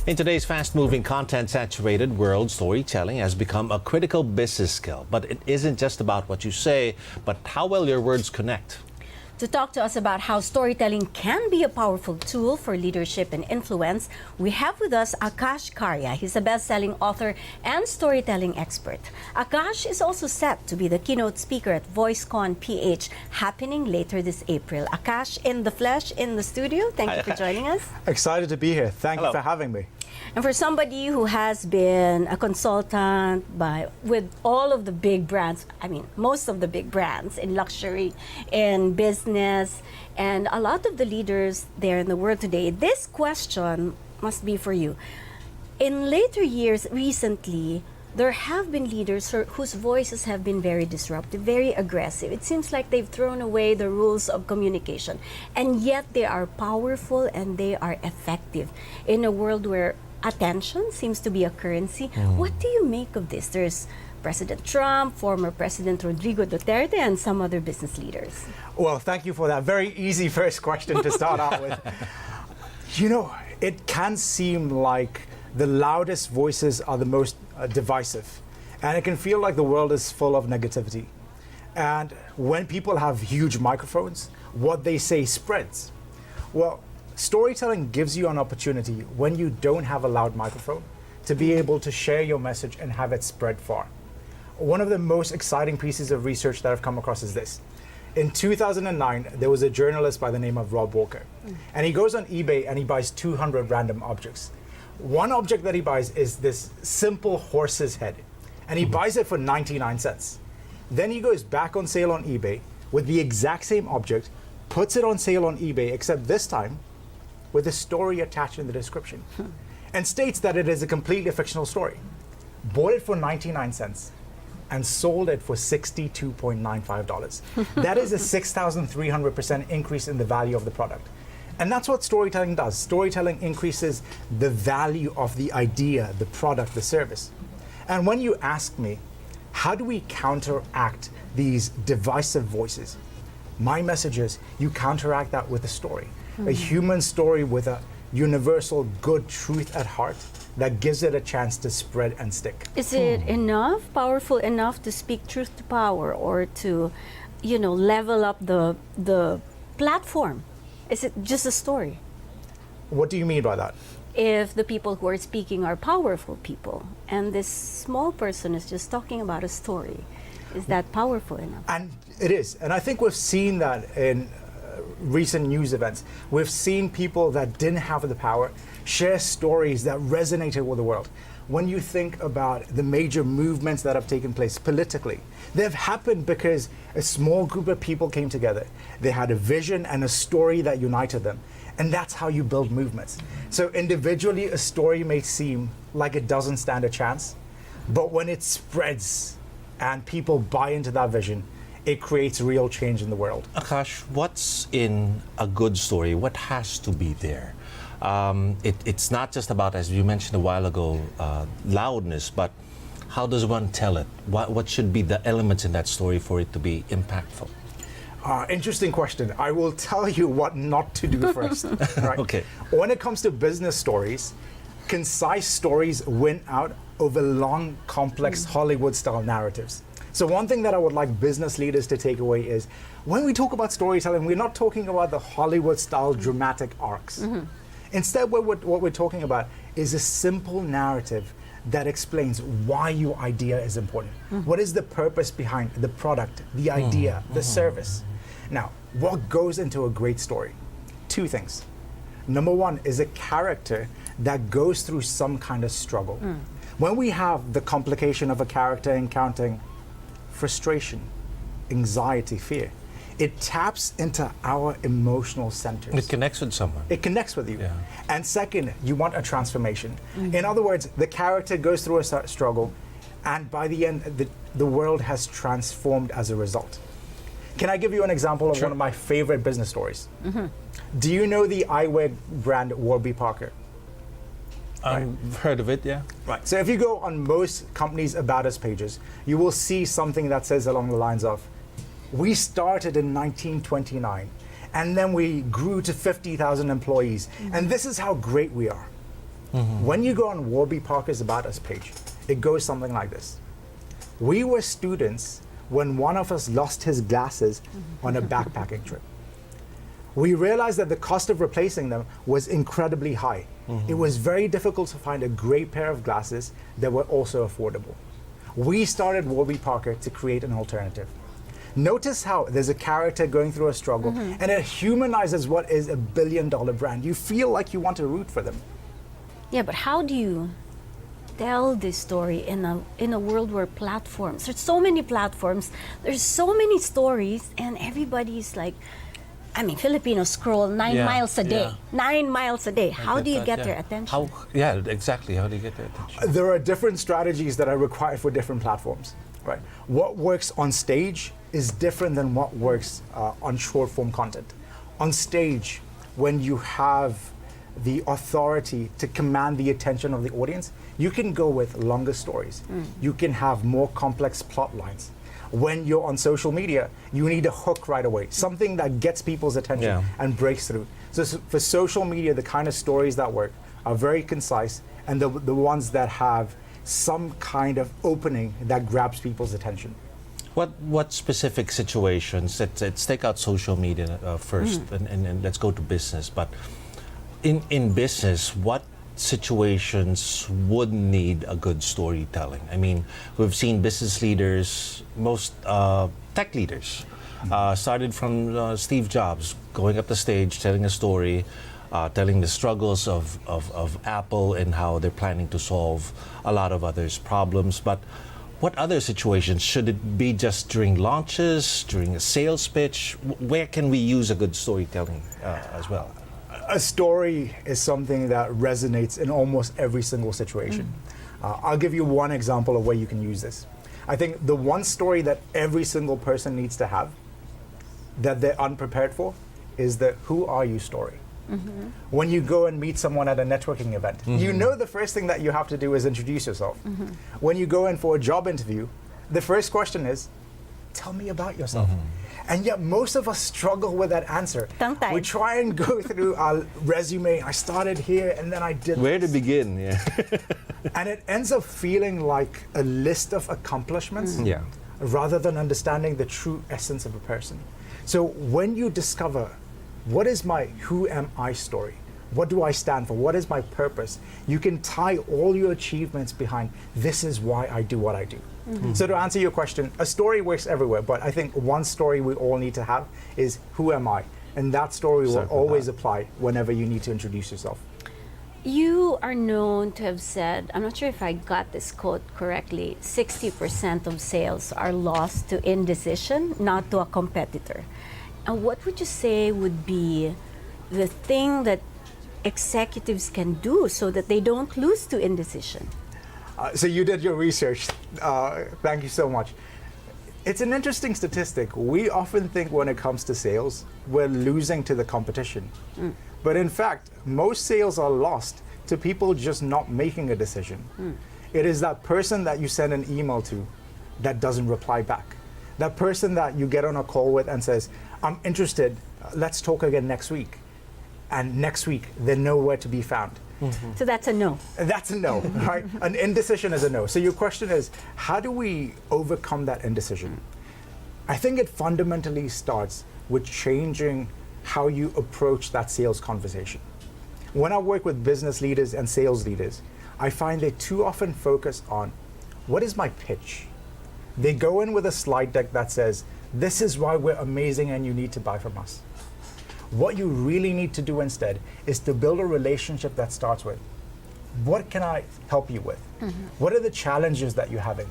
In today's fast-moving, content-saturated world, storytelling has become a critical business skill. But it isn't just about what you say, but how well your words connect. To talk to us about how storytelling can be a powerful tool for leadership and influence, we have with us Akash Karia. He's a best-selling author and storytelling expert. Akash is also set to be the keynote speaker at VoiceCon PH, happening later this April. Akash, in the flesh, in the studio. Thank you for joining us. Excited to be here. Thank you for having me. And for somebody who has been a consultant with all of the big brands, I mean, most of the big brands in luxury, in business, and a lot of the leaders there in the world today, this question must be for you. In later years, recently, there have been leaders whose voices have been very disruptive, very aggressive. It seems like they've thrown away the rules of communication, and yet they are powerful and they are effective in a world where attention seems to be a currency. What do you make of this? There's President Trump, former President Rodrigo Duterte, and some other business leaders. Well, thank you for that very easy first question to start out with. You know, it can seem like the loudest voices are the most divisive, and it can feel like the world is full of negativity. And when people have huge microphones, what they say spreads. Well, storytelling gives you an opportunity when you don't have a loud microphone to be able to share your message and have it spread far. One of the most exciting pieces of research that I've come across is this. In 2009, there was a journalist by the name of Rob Walker, and he goes on eBay and he buys 200 random objects. One object that he buys is this simple horse's head, and he buys it for 99 cents. Then he goes back on sale on eBay with the exact same object, puts it on sale on eBay, except this time with a story attached in the description, and states that it is a completely fictional story. Bought it for 99 cents and sold it for $62.95. That is a 6,300% increase in the value of the product. And that's what storytelling does. Storytelling increases the value of the idea, the product, the service. And when you ask me, how do we counteract these divisive voices? My message is, you counteract that with a story. A human story with a universal good truth at heart that gives it a chance to spread and stick. Is it enough, powerful enough to speak truth to power, or to, you know, level up the platform? Is it just a story? What do you mean by that? If the people who are speaking are powerful people, and this small person is just talking about a story, is that powerful enough? And it is. And I think we've seen that in recent news events. We've seen people that didn't have the power share stories that resonated with the world. When you think about the major movements that have taken place politically, they've happened because a small group of people came together. They had a vision and a story that united them. And that's how you build movements. So individually, a story may seem like it doesn't stand a chance, but when it spreads and people buy into that vision, it creates real change in the world. Akash, what's in a good story? What has to be there? It's not just about, as you mentioned a while ago, loudness, but how does one tell it? What should be the elements in that story for it to be impactful? Interesting question. I will tell you what not to do first. Right? Okay. When it comes to business stories, concise stories win out over long, complex Hollywood-style narratives. So one thing that I would like business leaders to take away is, when we talk about storytelling, we're not talking about the Hollywood-style dramatic arcs. Instead, what we're talking about is a simple narrative that explains why your idea is important. What is the purpose behind the product, the idea, the service? Now, what goes into a great story? Two things. Number one is a character that goes through some kind of struggle. When we have the complication of a character encountering frustration, anxiety, fear, it taps into our emotional centers. It connects with someone. It connects with you. Yeah. And second, you want a transformation. In other words, the character goes through a struggle, and by the end, the world has transformed as a result. Can I give you an example of one of my favorite business stories? Do you know the eyewear brand Warby Parker? I've heard of it, yeah. Right. So if you go on most companies' About Us pages, you will see something that says along the lines of, we started in 1929, and then we grew to 50,000 employees, and this is how great we are. When you go on Warby Parker's About Us page, it goes something like this. We were students when one of us lost his glasses on a backpacking trip. We realized that the cost of replacing them was incredibly high. It was very difficult to find a great pair of glasses that were also affordable. We started Warby Parker to create an alternative. Notice how there's a character going through a struggle, and it humanizes what is $1 billion brand. You feel like you want to root for them. Yeah, but how do you tell this story in a world where there's so many platforms, there's so many stories, and everybody's like, I mean, Filipinos scroll 9 miles a day. 9 miles a day. How do you get their attention? Exactly. How do you get their attention? There are different strategies that are required for different platforms, right? What works on stage is different than what works on short form content. On stage, when you have the authority to command the attention of the audience, you can go with longer stories. You can have more complex plot lines. When you're on social media, you need a hook right away, something that gets people's attention and breaks through. So for social media, the kind of stories that work are very concise, and the ones that have some kind of opening that grabs people's attention. What specific situations? Let's take out social media first, and let's go to business. But in business, what situations would need a good storytelling? I mean, we've seen business leaders, most tech leaders, started from Steve Jobs, going up the stage, telling a story, telling the struggles of Apple and how they're planning to solve a lot of others' problems. But what other situations? Should it be just during launches, during a sales pitch? Where can we use a good storytelling as well? A story is something that resonates in almost every single situation. I'll give you one example of where you can use this. I think the one story that every single person needs to have that they're unprepared for is the "who are you" story. When you go and meet someone at a networking event, you know the first thing that you have to do is introduce yourself. When you go in for a job interview, the first question is, tell me about yourself. And yet most of us struggle with that answer. We try and go through our resume. I started here and then I did Where this. to begin, And it ends up feeling like a list of accomplishments rather than understanding the true essence of a person. So when you discover, what is my "who am I" story? What do I stand for? What is my purpose? You can tie all your achievements behind, this is why I do what I do. So to answer your question, a story works everywhere, but I think one story we all need to have is "who am I?" And that story will always apply whenever you need to introduce yourself. You are known to have said, I'm not sure if I got this quote correctly, 60% of sales are lost to indecision, not to a competitor. And what would you say would be the thing that executives can do so that they don't lose to indecision? So you did your research. Thank you so much. It's an interesting statistic. We often think when it comes to sales, we're losing to the competition. But in fact, most sales are lost to people just not making a decision. It is that person that you send an email to that doesn't reply back. That person that you get on a call with and says, I'm interested, let's talk again next week. And next week, they're nowhere to be found. So that's a no. That's a no, right? An indecision is a no. So your question is, how do we overcome that indecision? I think it fundamentally starts with changing how you approach that sales conversation. When I work with business leaders and sales leaders, I find they too often focus on, what is my pitch? They go in with a slide deck that says, this is why we're amazing and you need to buy from us. What you really need to do instead is to build a relationship that starts with, what can I help you with? What are the challenges that you're having?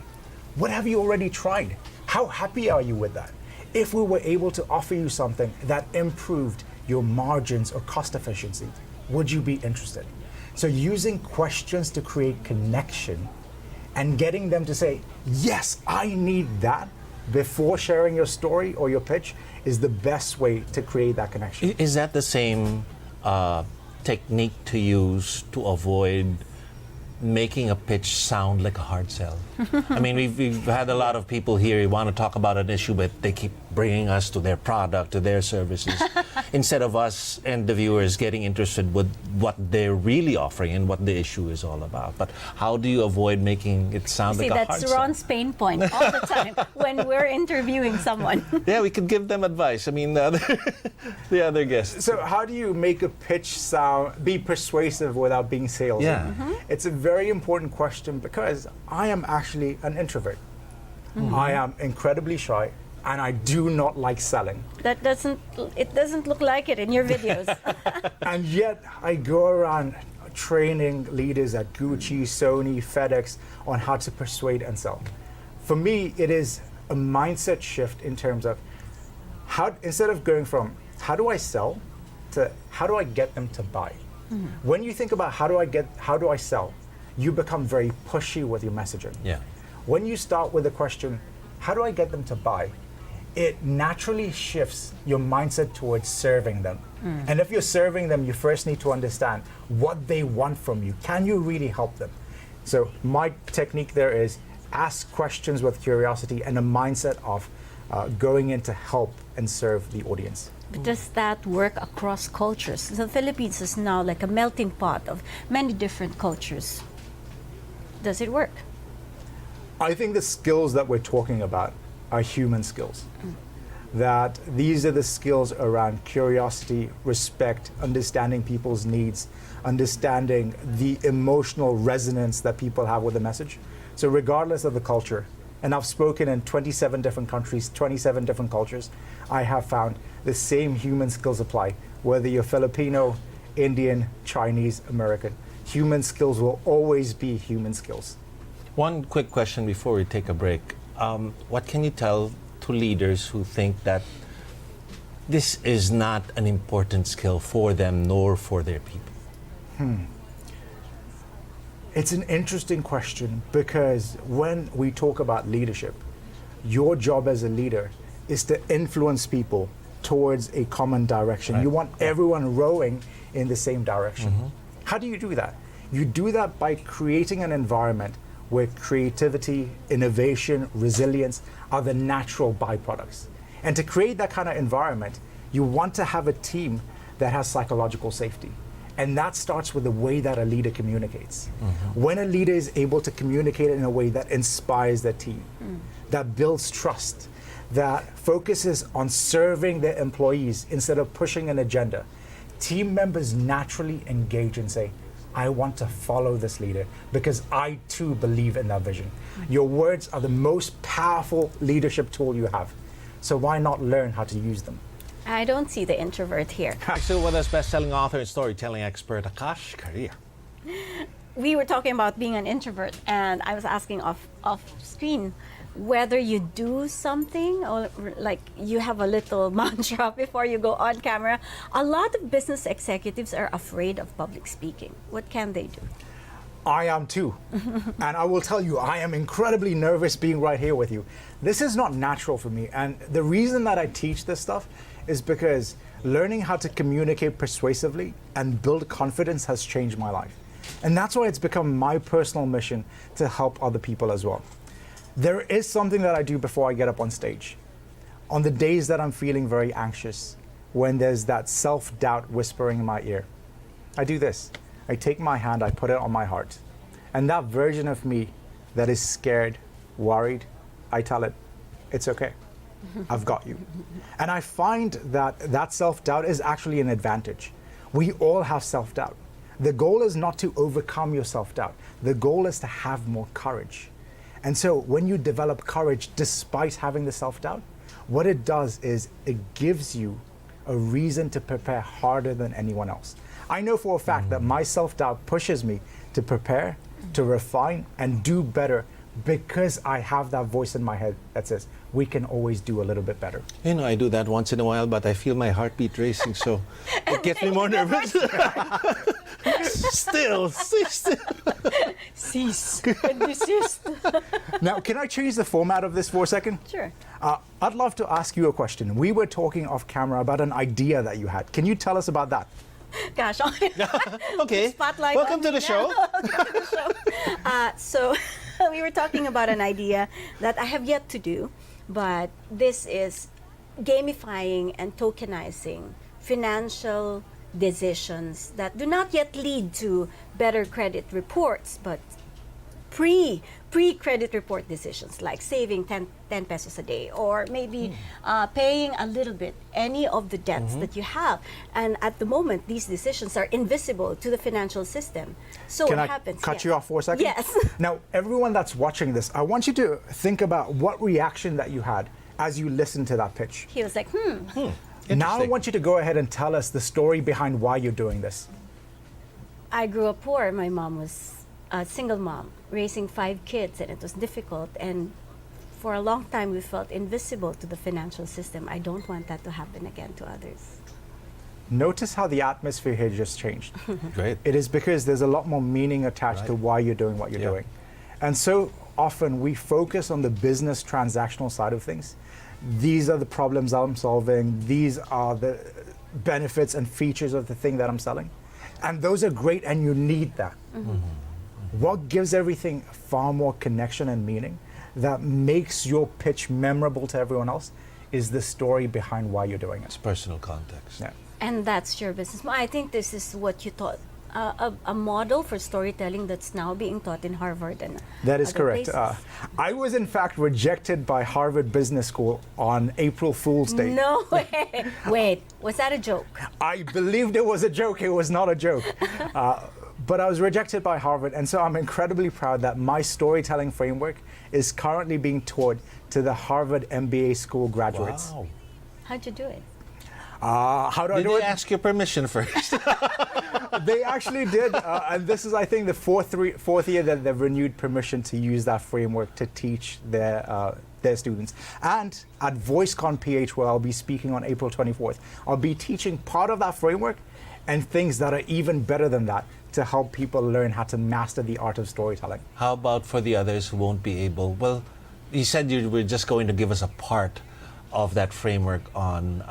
What have you already tried? How happy are you with that? If we were able to offer you something that improved your margins or cost efficiency, would you be interested? So using questions to create connection and getting them to say, yes, I need that, before sharing your story or your pitch is the best way to create that connection. Is that the same technique to use to avoid making a pitch sound like a hard sell? I mean, we've had a lot of people here who want to talk about an issue, but they keep bringing us to their product, to their services, instead of us and the viewers getting interested with what they're really offering and what the issue is all about. But how do you avoid making it sound like a hard sell? See, that's Ron's pain point all the time when we're interviewing someone. Yeah, we could give them advice. I mean, the other guests. So how do you make a pitch be persuasive without being salesy? Yeah. It's a very important question because I am actually an introvert. I am incredibly shy and I do not like selling. It doesn't look like it in your videos. And yet I go around training leaders at Gucci, Sony, FedEx on how to persuade and sell. For me, it is a mindset shift in terms of instead of going from how do I sell to how do I get them to buy. When you think about how do I sell, you become very pushy with your messaging. Yeah. When you start with the question, how do I get them to buy? It naturally shifts your mindset towards serving them. And if you're serving them, you first need to understand what they want from you. Can you really help them? So my technique there is ask questions with curiosity and a mindset of going in to help and serve the audience. But does that work across cultures? The Philippines is now like a melting pot of many different cultures. Does it work? I think the skills that we're talking about are human skills. That these are the skills around curiosity, respect, understanding people's needs, understanding the emotional resonance that people have with the message. So regardless of the culture, and I've spoken in 27 different countries, 27 different cultures, I have found the same human skills apply, whether you're Filipino, Indian, Chinese, American. Human skills will always be human skills. One quick question before we take a break. What can you tell to leaders who think that this is not an important skill for them nor for their people? It's an interesting question because when we talk about leadership, your job as a leader is to influence people towards a common direction. Right. You want everyone rowing in the same direction. How do you do that? You do that by creating an environment where creativity, innovation, resilience are the natural byproducts. And to create that kind of environment, you want to have a team that has psychological safety. And that starts with the way that a leader communicates. When a leader is able to communicate in a way that inspires their team, that builds trust, that focuses on serving their employees instead of pushing an agenda, team members naturally engage and say, I want to follow this leader because I too believe in that vision. Your words are the most powerful leadership tool you have. So why not learn how to use them? I don't see the introvert here. Still with us, best-selling author and storytelling expert Akash Karia. We were talking about being an introvert, and I was asking off screen whether you do something or like you have a little mantra before you go on camera. A lot of business executives are afraid of public speaking. What can they do? I am too. And I will tell you, I am incredibly nervous being right here with you. This is not natural for me. And the reason that I teach this stuff is because learning how to communicate persuasively and build confidence has changed my life. And that's why it's become my personal mission to help other people as well. There is something that I do before I get up on stage. On the days that I'm feeling very anxious, when there's that self-doubt whispering in my ear, I do this. I take my hand, I put it on my heart. And that version of me that is scared, worried, I tell it, it's okay. I've got you. And I find that self-doubt is actually an advantage. We all have self-doubt. The goal is not to overcome your self-doubt. The goal is to have more courage. And so when you develop courage despite having the self-doubt, what it does is it gives you a reason to prepare harder than anyone else. I know for a fact that my self-doubt pushes me to prepare, to refine, and do better because I have that voice in my head that says, we can always do a little bit better. You know, I do that once in a while, but I feel my heartbeat racing, so it gets me more nervous. Still. Cease and desist. Now, can I change the format of this for a second? Sure. I'd love to ask you a question. We were talking off camera about an idea that you had. Can you tell us about that? Gosh, Okay. spotlight. Welcome on to me the show. now. So we were talking about an idea that I have yet to do, but this is gamifying and tokenizing financial decisions that do not yet lead to better credit reports, but pre-credit report decisions like saving 10 pesos a day, or maybe paying a little bit any of the debts that you have. And at the moment, these decisions are invisible to the financial system. So Can what I happens? cut Yes. you off for a second? Yes. Now, everyone that's watching this, I want you to think about what reaction that you had as you listened to that pitch. He was like, Now I Interesting. want you to go ahead and tell us the story behind why you're doing this. I grew up poor. My mom was a single mom, raising 5 kids, and it was difficult. And for a long time, we felt invisible to the financial system. I don't want that to happen again to others. Notice how the atmosphere here just changed. Great. It is because there's a lot more meaning attached to Right. why you're doing what you're Yeah. doing. And so often we focus on the business transactional side of things. These are the problems I'm solving. These are the benefits and features of the thing that I'm selling. And those are great, and you need that. What gives everything far more connection and meaning that makes your pitch memorable to everyone else is the story behind why you're doing it. Personal context. Yeah. And that's your business. I think this is what you taught, a model for storytelling that's now being taught in Harvard and That is other correct. places. I was in fact rejected by Harvard Business School on April Fool's Day. No way. Wait, was that a joke? I believed it was a joke. It was not a joke. But I was rejected by Harvard, and so I'm incredibly proud that my storytelling framework is currently being taught to the Harvard MBA school graduates. Wow. How'd you do it? How do I Did do they it? ask your permission first? They actually did, and this is, I think, the fourth year that they've renewed permission to use that framework to teach their students. And at VoiceCon PH, where I'll be speaking on April 24th, I'll be teaching part of that framework and things that are even better than that to help people learn how to master the art of storytelling. How about for the others who won't be able? Well, you said you were just going to give us a part of that framework on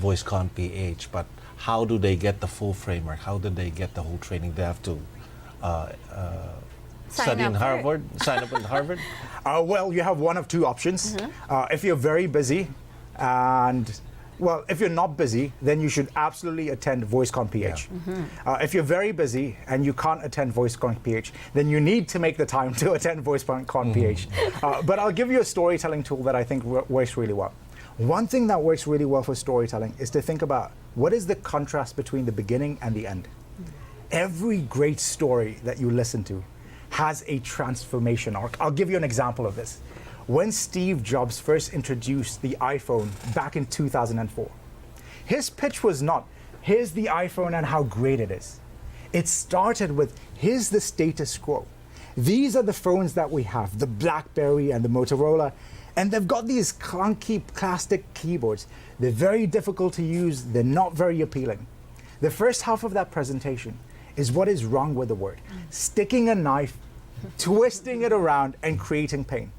VoiceCon PH, but how do they get the full framework? How do they get the whole training? They have to Sign study up in for it. Harvard, sign up in Harvard? Well, you have one of two options. If you're very busy, and well, if you're not busy, then you should absolutely attend VoiceCon PH. If you're very busy and you can't attend VoiceCon PH, then you need to make the time to attend VoiceCon PH. But I'll give you a storytelling tool that I think works really well. One thing that works really well for storytelling is to think about what is the contrast between the beginning and the end. Every great story that you listen to has a transformation arc. I'll give you an example of this. When Steve Jobs first introduced the iPhone back in 2004, his pitch was not, here's the iPhone and how great it is. It started with, here's the status quo. These are the phones that we have, the BlackBerry and the Motorola, and they've got these clunky plastic keyboards. They're very difficult to use, they're not very appealing. The first half of that presentation is what is wrong with the word. Sticking a knife, twisting it around, and creating pain.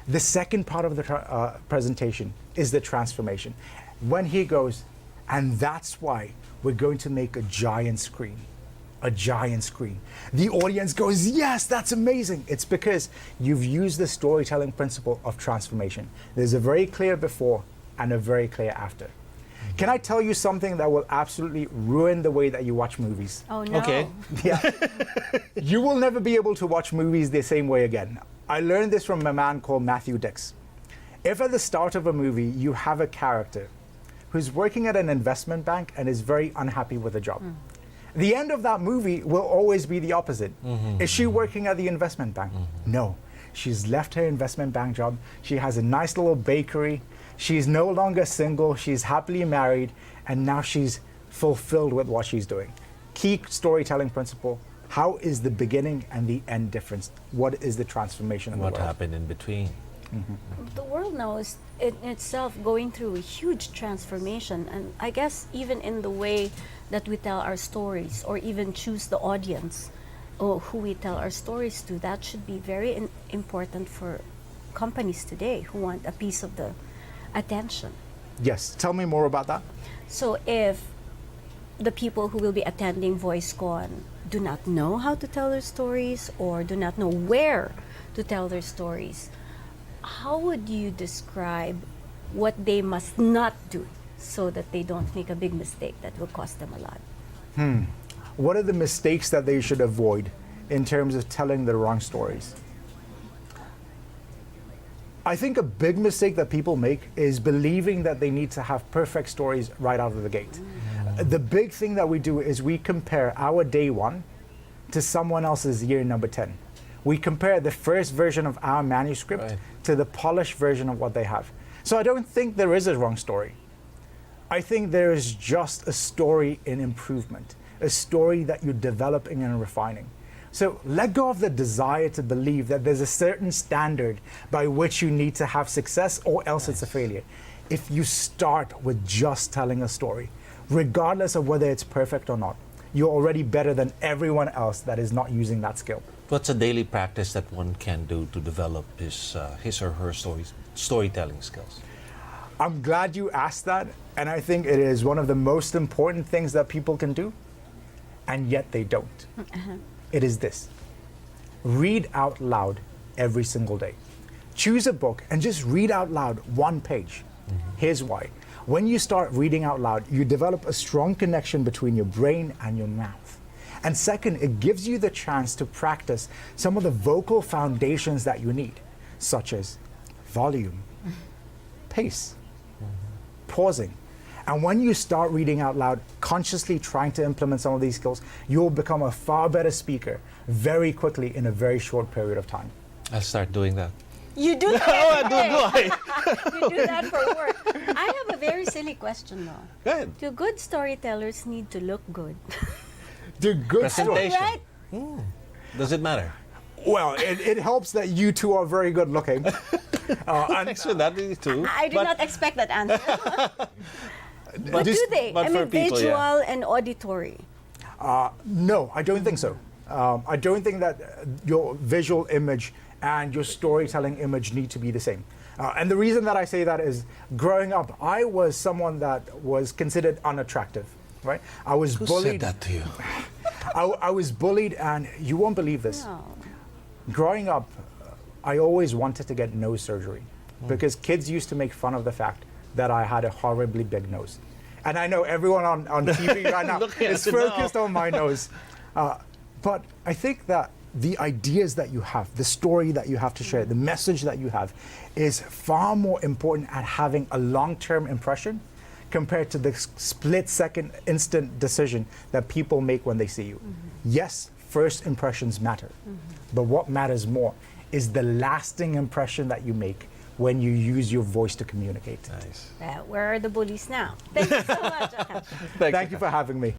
The second part of the presentation is the transformation. When he goes, and that's why we're going to make a giant screen. A giant screen. The audience goes, yes, that's amazing. It's because you've used the storytelling principle of transformation. There's a very clear before and a very clear after. Can I tell you something that will absolutely ruin the way that you watch movies? Oh no. Okay. Yeah. You will never be able to watch movies the same way again. I learned this from a man called Matthew Dix. If at the start of a movie you have a character who's working at an investment bank and is very unhappy with the job, the end of that movie will always be the opposite. Is she working at the investment bank? No. She's left her investment bank job. She has a nice little bakery. She's no longer single. She's happily married. And now she's fulfilled with what she's doing. Key storytelling principle. How is the beginning and the end difference? What is the transformation in the What world? happened in between? The world now is in itself going through a huge transformation, and I guess even in the way that we tell our stories or even choose the audience or who we tell our stories to, that should be very important for companies today who want a piece of the attention. Yes. Tell me more about that. So if the people who will be attending VoiceCon do not know how to tell their stories or do not know where to tell their stories, how would you describe what they must not do so that they don't make a big mistake that will cost them a lot? What are the mistakes that they should avoid in terms of telling the wrong stories? I think a big mistake that people make is believing that they need to have perfect stories right out of the gate. The big thing that we do is we compare our day one to someone else's year number 10. We compare the first version of our manuscript Right. to the polished version of what they have. So I don't think there is a wrong story. I think there is just a story in improvement, a story that you're developing and refining. So let go of the desire to believe that there's a certain standard by which you need to have success or else it's a failure. If you start with just telling a story, regardless of whether it's perfect or not, you're already better than everyone else that is not using that skill. What's a daily practice that one can do to develop his or her storytelling skills? I'm glad you asked that, and I think it is one of the most important things that people can do, and yet they don't. It is this: read out loud every single day. Choose a book and just read out loud one page. Here's why. When you start reading out loud, you develop a strong connection between your brain and your mouth. And second, it gives you the chance to practice some of the vocal foundations that you need, such as volume, pace, pausing. And when you start reading out loud, consciously trying to implement some of these skills, you'll become a far better speaker very quickly in a very short period of time. I'll start doing that. You do that every day. You do that for work. I have a very silly question though. Good. Do good storytellers need to look good? The good story. Presentation. Right? Does it matter? Well, it helps that you two are very good looking. Thanks for that, you too. I did not expect that answer. But Just- do they? but I for mean, people, visual yeah. and auditory. No, I don't think so. I don't think that your visual image and your storytelling image need to be the same. And the reason that I say that is, growing up, I was someone that was considered unattractive, right? I was Who bullied. said that to you? I was bullied, and you won't believe this. No. Growing up, I always wanted to get nose surgery because kids used to make fun of the fact that I had a horribly big nose. And I know everyone on TV right now Looking at is it now. focused on my nose. But I think that the ideas that you have, the story that you have to share, the message that you have is far more important at having a long-term impression compared to the split-second instant decision that people make when they see you. Yes, first impressions matter, but what matters more is the lasting impression that you make when you use your voice to communicate. Nice. Where are the bullies now? Thank you so much, Akash. Thank you for having me.